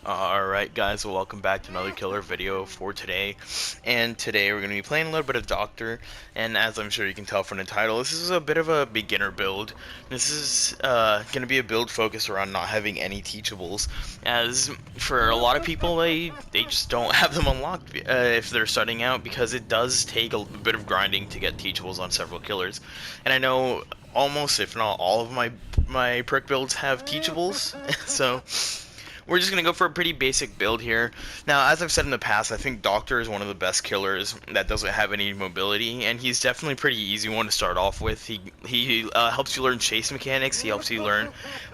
Alright guys, well, welcome back to another killer video for today. And today we're going to be playing a little bit of Doctor, and as I'm sure you can tell from the title, this is a bit of a beginner build. This is going to be a build focused around not having any teachables, as for a lot of people they just don't have them unlocked if they're starting out, because it does take a bit of grinding to get teachables on several killers. And I know almost, if not all of my perk builds have teachables, so we're just going to go for a pretty basic build here. Now, as I've said in the past, I think Doctor is one of the best killers that doesn't have any mobility, and he's definitely a pretty easy one to start off with. He helps you learn chase mechanics, he helps you learn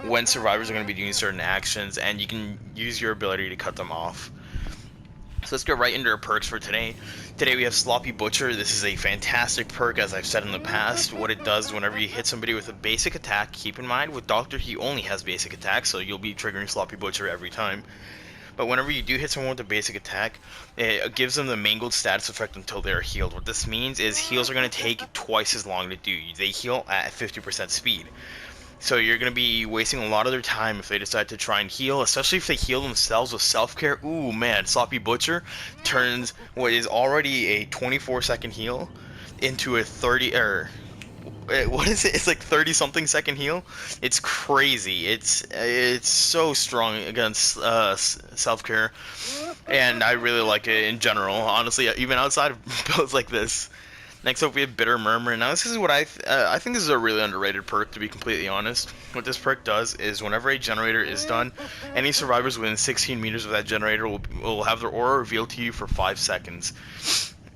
when survivors are going to be doing certain actions, and you can use your ability to cut them off. So let's get right into our perks for today. Today we have Sloppy Butcher. This is a fantastic perk, as I've said in the past. What it does whenever you hit somebody with a basic attack, keep in mind with Doctor he only has basic attack, so you'll be triggering Sloppy Butcher every time. But whenever you do hit someone with a basic attack, it gives them the mangled status effect until they are healed. What this means is heals are going to take twice as long to do. They heal at 50% speed. So you're going to be wasting a lot of their time if they decide to try and heal, especially if they heal themselves with self-care. Ooh, man, Sloppy Butcher turns what is already a 24-second heal into a 30, what is it? It's like 30-something second heal. It's crazy. It's so strong against self-care, and I really like it in general, honestly, even outside of builds like this. Next up, we have Bitter Murmur. Now, this is what I think this is a really underrated perk, to be completely honest. What this perk does is whenever a generator is done, any survivors within 16 meters of that generator will have their aura revealed to you for 5 seconds.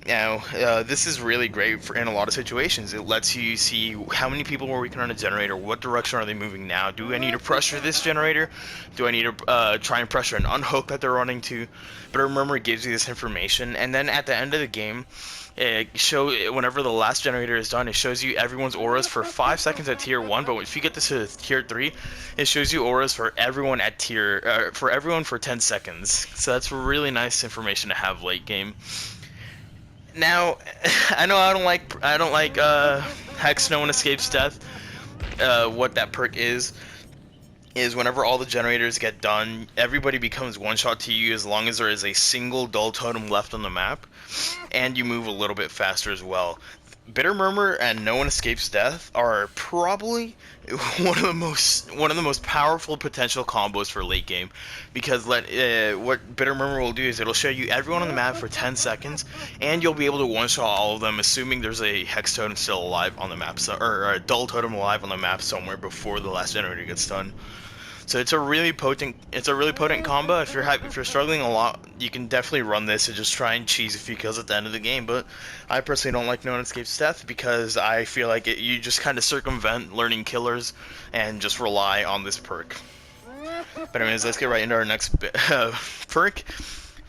Now, this is really great in a lot of situations. It lets you see how many people are working on a generator, what direction are they moving now. Do I need to pressure this generator? Do I need to try and pressure an unhook that they're running to? Bitter Murmur gives you this information, and then at the end of the game, whenever the last generator is done, it shows you everyone's auras for 5 seconds at tier 1, but if you get this to tier 3, it shows you auras for everyone at for everyone for 10 seconds. So that's really nice information to have late game. Now, I know I don't like Hex No One Escapes Death. What that perk is whenever all the generators get done, everybody becomes one shot to you as long as there is a single dull totem left on the map, and you move a little bit faster as well. Bitter Murmur and No One Escapes Death are probably one of the most powerful potential combos for late game, because what Bitter Murmur will do is it'll show you everyone on the map for 10 seconds, and you'll be able to one-shot all of them, assuming there's a Hex Totem still alive on the map, or a Dull Totem alive on the map somewhere before the last generator gets done. So it's a really potent combo. If you're struggling a lot, you can definitely run this and just try and cheese a few kills at the end of the game. But I personally don't like No One Escapes Death, because I feel like you just kind of circumvent learning killers and just rely on this perk. But anyways, let's get right into our next perk.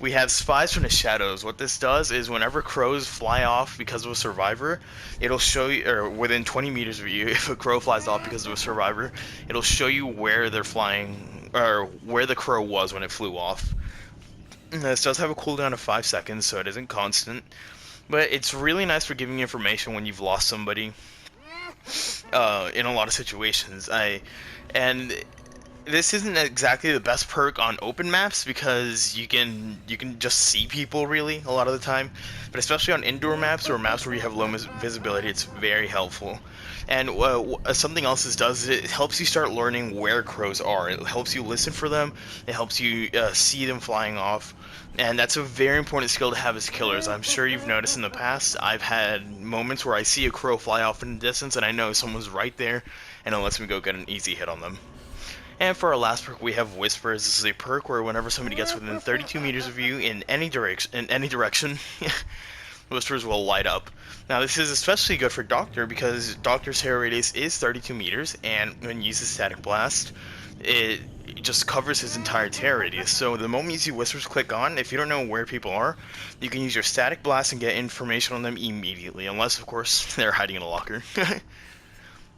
We have Spies from the Shadows. What this does is whenever crows fly off because of a survivor, it'll show you, or within 20 meters of you, if a crow flies off because of a survivor, it'll show you where they're flying, or where the crow was when it flew off. This does have a cooldown of 5 seconds, so it isn't constant, but it's really nice for giving you information when you've lost somebody in a lot of situations. And this isn't exactly the best perk on open maps, because you can just see people really a lot of the time, but especially on indoor maps or maps where you have low visibility, it's very helpful. And something else this does is it helps you start learning where crows are. It helps you listen for them, it helps you see them flying off, and that's a very important skill to have as killers. I'm sure you've noticed in the past, I've had moments where I see a crow fly off in the distance and I know someone's right there, and it lets me go get an easy hit on them. And for our last perk, we have Whispers. This is a perk where whenever somebody gets within 32 meters of you in any direction, Whispers will light up. Now, this is especially good for Doctor, because Doctor's hair radius is 32 meters, and when you use a Static Blast, it just covers his entire tear radius. So the moment you see Whispers click on, if you don't know where people are, you can use your Static Blast and get information on them immediately, unless, of course, they're hiding in a locker.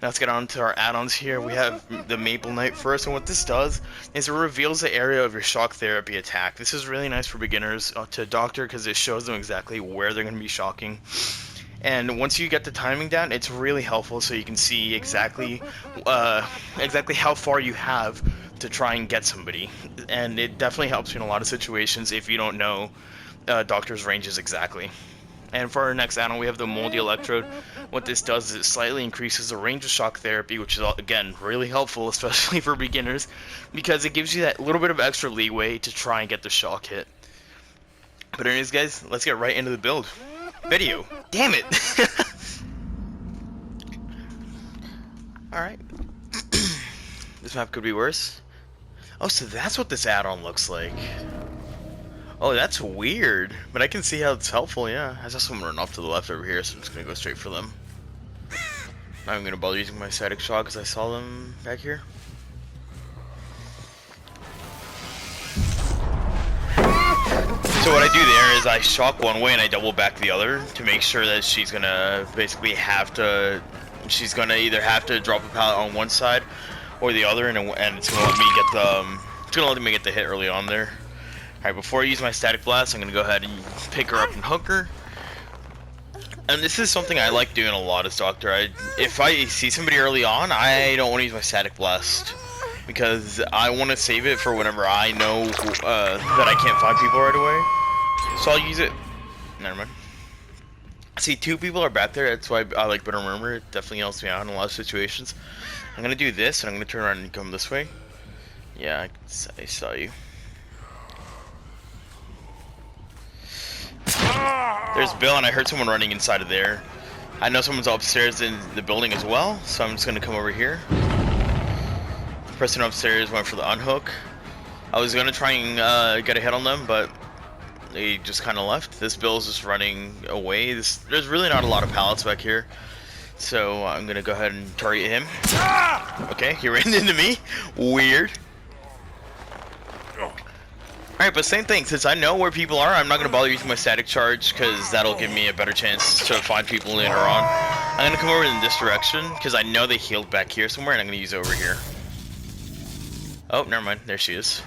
Now let's get on to our add-ons here. We have the Maple Knight first, and what this does is it reveals the area of your shock therapy attack. This is really nice for beginners to Doctor, because it shows them exactly where they're going to be shocking. And once you get the timing down, it's really helpful so you can see exactly how far you have to try and get somebody. And it definitely helps you in a lot of situations if you don't know Doctor's ranges exactly. And for our next add-on, we have the Moldy Electrode. What this does is it slightly increases the range of shock therapy, which is, again, really helpful, especially for beginners, because it gives you that little bit of extra leeway to try and get the shock hit. But anyways, guys, let's get right into the build. Video. Damn it! Alright. This map could be worse. Oh, so that's what this add-on looks like. Oh, that's weird, but I can see how it's helpful, yeah. I saw someone run off to the left over here, so I'm just gonna go straight for them. Not even gonna bother using my static shock because I saw them back here. So what I do there is I shock one way and I double back the other to make sure that she's gonna basically she's gonna either have to drop a pallet on one side or the other, and it's gonna let me get the hit early on there. Alright, before I use my static blast, I'm going to go ahead and pick her up and hook her. And this is something I like doing a lot as Doctor. If I see somebody early on, I don't want to use my static blast, because I want to save it for whenever I know that I can't find people right away. So I'll use it. Never mind. See, 2 people are back there, that's why I like Bitter Murmur. It definitely helps me out in a lot of situations. I'm going to do this, and I'm going to turn around and come this way. Yeah, I saw you. There's Bill, and I heard someone running inside of there. I know someone's upstairs in the building as well, so I'm just gonna come over here. The person upstairs went for the unhook. I was gonna try and get a hit on them, but they just kind of left. This Bill's just running away. There's really not a lot of pallets back here, so I'm gonna go ahead and target him. Okay, he ran into me. Weird. Alright, but same thing, since I know where people are, I'm not going to bother using my static charge, because that'll give me a better chance to find people later on. I'm going to come over in this direction, because I know they healed back here somewhere, and I'm going to use it over here. Oh, never mind, there she is.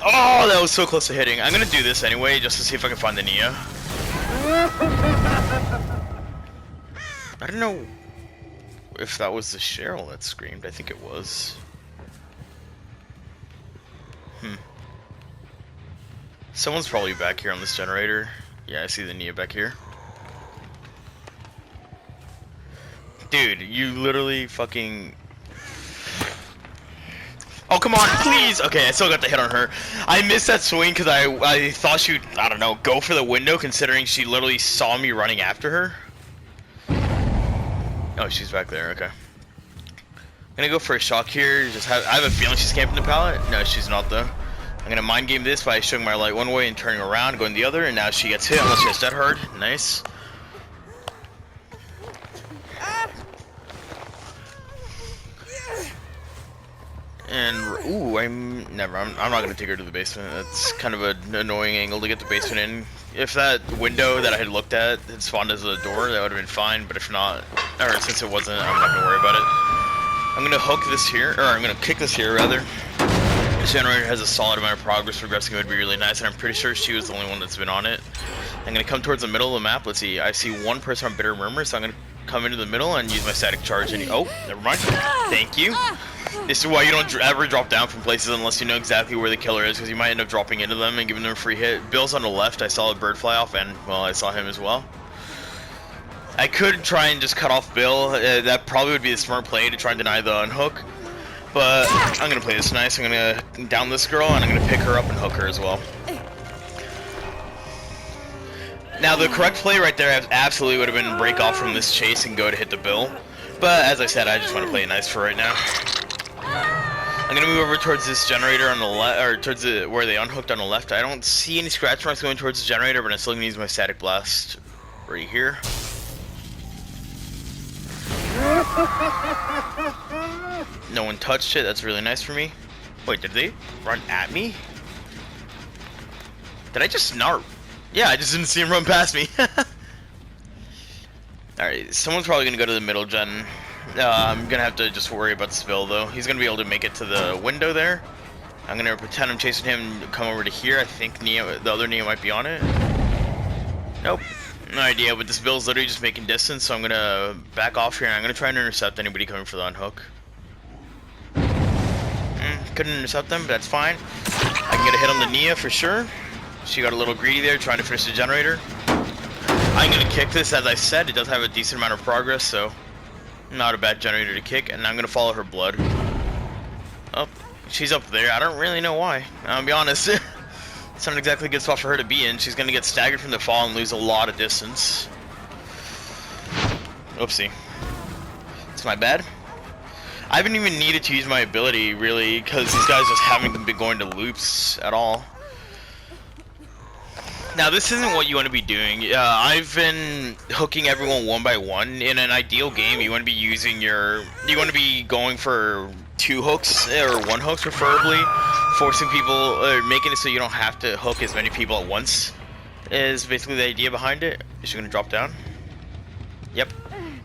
Oh, that was so close to hitting. I'm going to do this anyway, just to see if I can find the Nia. I don't know if that was the Cheryl that screamed. I think it was. Someone's probably back here on this generator. Yeah, I see the Nia back here. Dude, you literally fucking... Oh, come on, please! Okay, I still got the hit on her. I missed that swing because I thought she'd, I don't know, go for the window, considering she literally saw me running after her. Oh, she's back there, okay. I'm gonna go for a shock here. I have a feeling she's camping the pallet. No, she's not, though. I'm gonna mind game this by showing my light one way and turning around, going the other, and now she gets hit unless she has dead hard. Nice. And ooh, I'm not gonna take her to the basement. That's kind of an annoying angle to get the basement in. If that window that I had looked at had spawned as a door, that would have been fine. But if not, or since it wasn't, I'm not gonna worry about it. I'm gonna hook this here, or I'm gonna kick this here rather. This generator has a solid amount of progress progressing. It would be really nice, and I'm pretty sure she was the only one that's been on it. I'm gonna come towards the middle of the map. Let's see. I see one person on Bitter Murmur, so I'm gonna come into the middle and use my static charge. And oh, never mind. Thank you. This is why you don't ever drop down from places unless you know exactly where the killer is, because you might end up dropping into them and giving them a free hit. Bill's on the left. I saw a bird fly off, and well, I saw him as well. I could try and just cut off Bill. That probably would be a smart play to try and deny the unhook. But I'm gonna play this nice. I'm gonna down this girl, and I'm gonna pick her up and hook her as well. Now the correct play right there absolutely would have been break off from this chase and go to hit the Bill. But as I said, I just want to play it nice for right now. I'm gonna move over towards this generator on the left, or towards where they unhooked on the left. I don't see any scratch marks going towards the generator, but I'm still gonna use my static blast right here. No one touched it. That's really nice for me. Wait, did they run at me? Did I just snarp? Yeah, I just didn't see him run past me. Alright, someone's probably gonna go to the middle gen. I'm gonna have to just worry about Spill though. He's gonna be able to make it to the window there. I'm gonna pretend I'm chasing him, come over to here. I think the other Neo might be on it. Nope. No idea, but this Bill's literally just making distance, so I'm gonna back off here and I'm gonna try and intercept anybody coming for the unhook. Couldn't intercept them, but that's fine. I can get a hit on the Nia for sure. She got a little greedy there, trying to finish the generator. I'm gonna kick this, as I said, it does have a decent amount of progress, so not a bad generator to kick, and I'm gonna follow her blood. Oh, she's up there. I don't really know why, I'll be honest. It's not exactly a good spot for her to be in. She's gonna get staggered from the fall and lose a lot of distance. Oopsie. It's my bad. I haven't even needed to use my ability, really, because these guys just haven't been going to loops at all. Now, this isn't what you want to be doing. I've been hooking everyone one by one. In an ideal game, you want to be using your... You want to be going for 2 hooks, or 1 hook preferably. Forcing people, or making it so you don't have to hook as many people at once. Is basically the idea behind it. Is she going to drop down? Yep.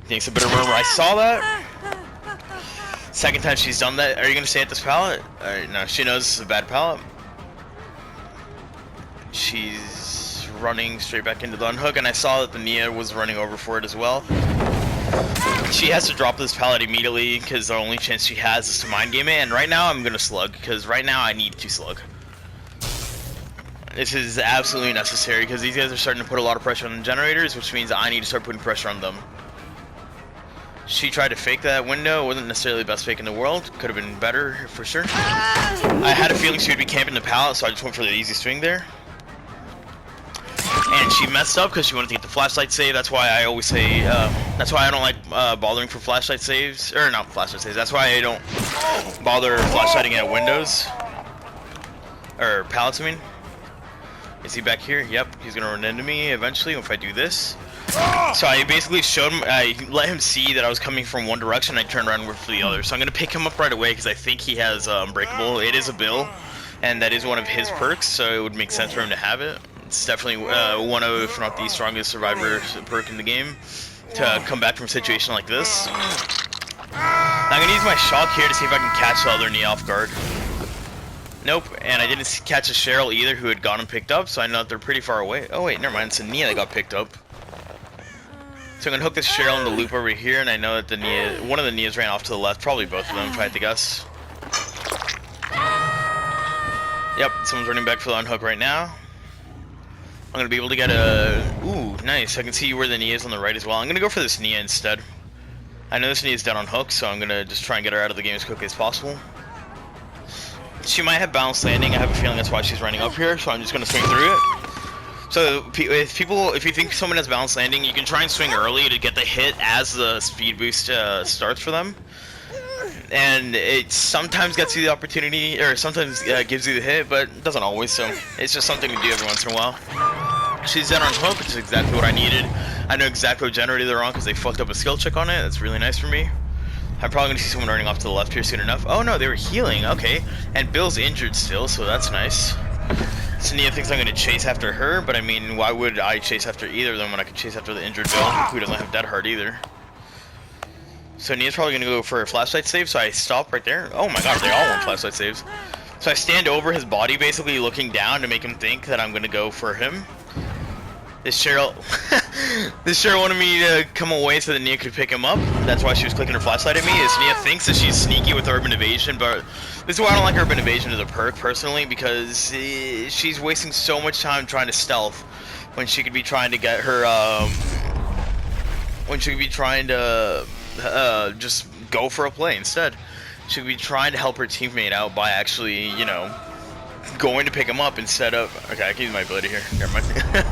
Thanks a bit of murmur. I saw that. Second time she's done that. Are you going to stay at this pallet? Alright, no, she knows this is a bad pallet. She's running straight back into the unhook, and I saw that the Nia was running over for it as well. She has to drop this pallet immediately, because the only chance she has is to mind game it, and right now I'm going to slug, because right now I need to slug. This is absolutely necessary, because these guys are starting to put a lot of pressure on the generators, which means I need to start putting pressure on them. She tried to fake that window. It wasn't necessarily the best fake in the world. Could have been better, for sure. I had a feeling she would be camping the pallet, so I just went for the easy swing there. And she messed up because she wanted to get the flashlight save. That's why I always say, that's why I don't like bothering for flashlight saves. Or not flashlight saves, that's why I don't bother flashlighting at windows. Or pallets, I mean. Is he back here? Yep, he's gonna run into me eventually if I do this. So I basically showed him, I let him see that I was coming from one direction, I turned around and went for the other. So I'm gonna pick him up right away because I think he has Unbreakable. It is a Bill, and that is one of his perks, so it would make sense for him to have it. It's definitely one of, if not the strongest survivor perk in the game to come back from a situation like this. I'm gonna use my shock here to see if I can catch the other Nia off guard. Nope, and I didn't catch a Cheryl either who had gotten picked up, so I know that they're pretty far away. Oh wait, never mind, it's a Nia that got picked up. So I'm gonna hook this Cheryl in the loop over here, and I know that the Nia, one of the Nias ran off to the left, probably both of them if I had to guess. Yep, someone's running back for the unhook right now. I'm gonna be able to get a... Ooh, nice. I can see where the Nia is on the right as well. I'm gonna go for this Nia instead. I know this Nia is dead on hook, so I'm gonna just try and get her out of the game as quickly as possible. She might have balanced landing. I have a feeling that's why she's running up here, so I'm just gonna swing through it. So if you think someone has balanced landing, you can try and swing early to get the hit as the speed boost starts for them. And it sometimes gets you the opportunity, or sometimes gives you the hit, but it doesn't always, so it's just something to do every once in a while. She's dead on hook, which is exactly what I needed. I know exactly what generator they're on because they fucked up a skill check on it. That's really nice for me. I'm probably going to see someone running off to the left here soon enough. Oh no, they were healing, okay. And Bill's injured still, so that's nice. So Nia thinks I'm going to chase after her, but I mean, why would I chase after either of them when I could chase after the injured Bill, who doesn't have dead heart either. So Nia's probably going to go for a flashlight save, so I stop right there. Oh my god, they all want flashlight saves. So I stand over his body, basically looking down to make him think that I'm going to go for him. This Cheryl, this Cheryl wanted me to come away so that Nia could pick him up. That's why she was clicking her flashlight at me. Is Nia thinks that she's sneaky with Urban Evasion, but this is why I don't like Urban Evasion as a perk personally, because she's wasting so much time trying to stealth when she could be trying to get her, when she could be trying to just go for a play instead. She could be trying to help her teammate out by actually, you know, going to pick him up instead of. Okay, I can use my ability here. Never mind.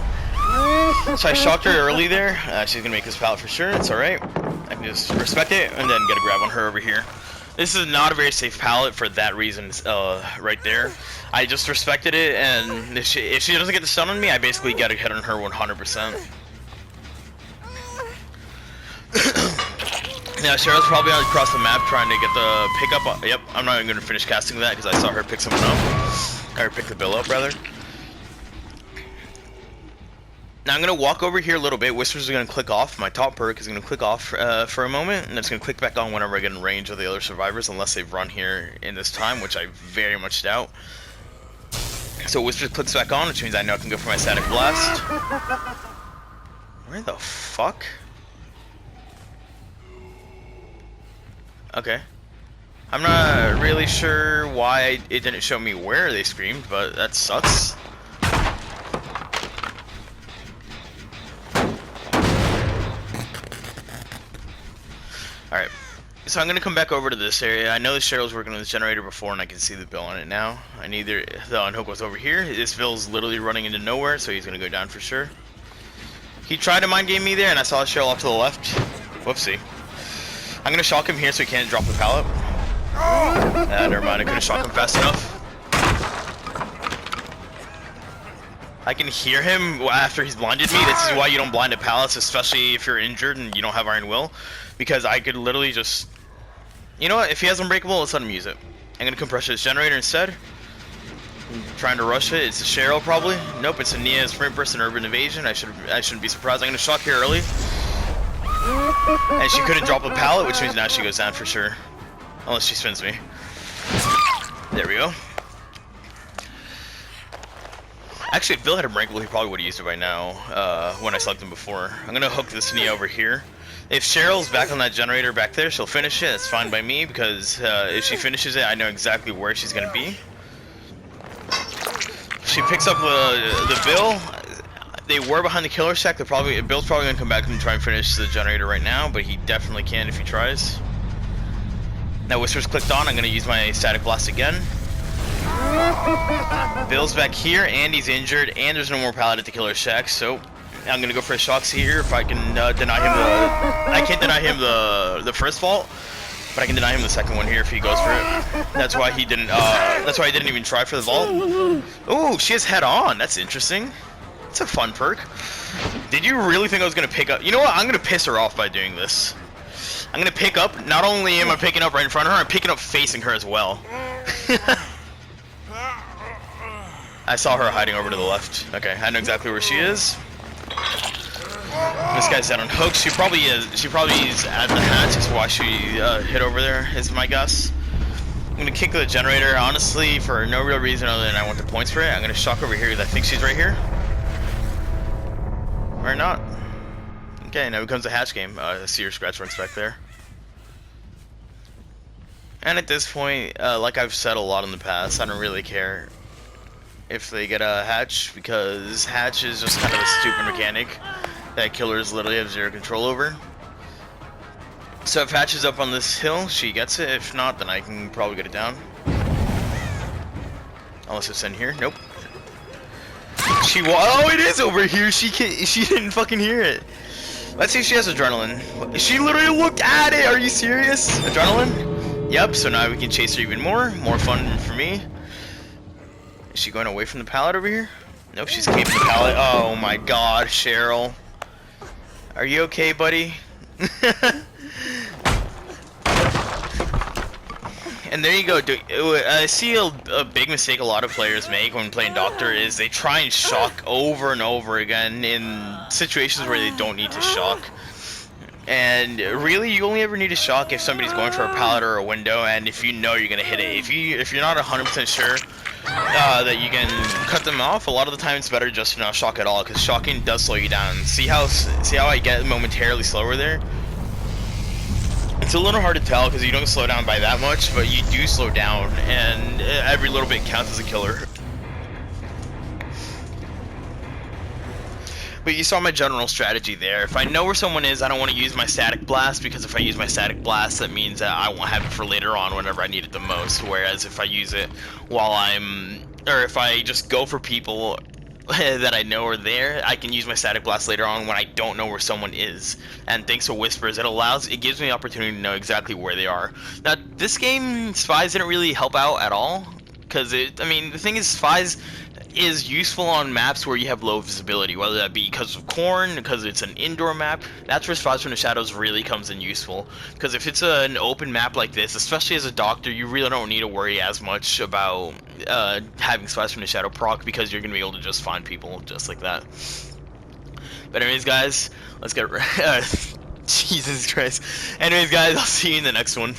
So I shocked her early there. She's gonna make this pallet for sure. It's alright. I can just respect it and then get a grab on her over here. This is not a very safe pallet for that reason, right there. I just respected it, and if she doesn't get the stun on me, I basically get a hit on her 100%. Now Cheryl's probably across the map trying to get the pickup. Yep, I'm not even gonna finish casting that because I saw her pick someone up. Or pick the Bill up rather. Now I'm going to walk over here a little bit. Whispers are going to click off. My top perk is going to click off for a moment, and it's going to click back on whenever I get in range of the other survivors, unless they've run here in this time, which I very much doubt. So Whispers clicks back on, which means I know I can go for my static blast. Where the fuck? Okay. I'm not really sure why it didn't show me where they screamed, but that sucks. Alright. So I'm gonna come back over to this area. I know the Cheryl's working on this generator before and I can see the bill on it now. I need the unhook was over here. This bill's literally running into nowhere, so he's gonna go down for sure. He tried to mind game me there and I saw Cheryl off to the left. Whoopsie. I'm gonna shock him here so he can't drop the pallet. Never mind, I couldn't shock him fast enough. I can hear him after he's blinded me. This is why you don't blind at pallets, especially if you're injured and you don't have Iron Will. Because I could literally just... You know what, if he has Unbreakable, let's let him use it. I'm gonna compress his generator instead. I'm trying to rush it. It's a Cheryl probably. Nope, it's a Nia, Sprint Burst, and Urban Evasion. I shouldn't be surprised. I'm gonna shock here early. And she couldn't drop a pallet, which means now she goes down for sure. Unless she spins me. There we go. Actually, if Bill had a Unbreakable, he probably would have used it by now, when I selected him before. I'm gonna hook this Nia over here. If Cheryl's back on that generator back there, she'll finish it. That's fine by me, because if she finishes it, I know exactly where she's gonna be. She picks up the Bill. They were behind the killer shack. Bill's probably gonna come back and try and finish the generator right now, but he definitely can if he tries. Now Whisper's clicked on. I'm gonna use my static blast again. Bill's back here, and he's injured, and there's no more pallet at the killer shack, so I'm gonna go for a shocks here if I can deny him the... I can't deny him the first vault, but I can deny him the second one here if he goes for it. That's why he didn't. That's why he didn't even try for the vault. Ooh, she has head on. That's interesting. It's a fun perk. Did you really think I was gonna pick up? You know what? I'm gonna piss her off by doing this. I'm gonna pick up. Not only am I picking up right in front of her, I'm picking up facing her as well. I saw her hiding over to the left. Okay, I know exactly where she is. This guy's out on hooks. She probably is. She probably is at the hatch. That's why she hit over there. Is my guess. I'm gonna kick the generator honestly for no real reason other than I want the points for it. I'm gonna shock over here because I think she's right here. Or not. Okay, now becomes a hatch game. I see your scratch marks back there. And at this point, like I've said a lot in the past, I don't really care if they get a hatch, because hatch is just kind of a stupid mechanic that killers literally have zero control over. So if hatch is up on this hill, she gets it. If not, then I can probably get it down. Unless it's in here. Nope. Oh, it is over here. She didn't fucking hear it. Let's see if she has adrenaline. She literally looked at it. Are you serious? Adrenaline? Yep. So now we can chase her even more. More fun for me. Is she going away from the pallet over here? Nope, she's keeping the pallet. Oh my god, Cheryl. Are you okay, buddy? And there you go. I see a big mistake a lot of players make when playing Doctor is they try and shock over and over again in situations where they don't need to shock. And really, you only ever need to shock if somebody's going for a pallet or a window, and if you know you're gonna hit it. If you're not 100% sure that you can cut them off, a lot of the time it's better just to not shock at all, because shocking does slow you down. See how I get momentarily slower there? It's a little hard to tell because you don't slow down by that much, but you do slow down, and every little bit counts as a killer. But you saw my general strategy there. If I know where someone is, I don't want to use my static blast, because if I use my static blast, that means that I won't have it for later on whenever I need it the most. Whereas if I use it while if I just go for people that I know are there, I can use my static blast later on when I don't know where someone is. And thanks to Whispers, it gives me the opportunity to know exactly where they are. Now, this game, Spies didn't really help out at all, because the thing is, Spies is useful on maps where you have low visibility, whether that be because of corn, because it's an indoor map. That's where Spies from the Shadows really comes in useful, because if it's an open map like this, especially as a doctor, you really don't need to worry as much about having Spies from the Shadow proc, because you're going to be able to just find people just like that. But anyways, guys, let's get Jesus Christ. Anyways, guys, I'll see you in the next one.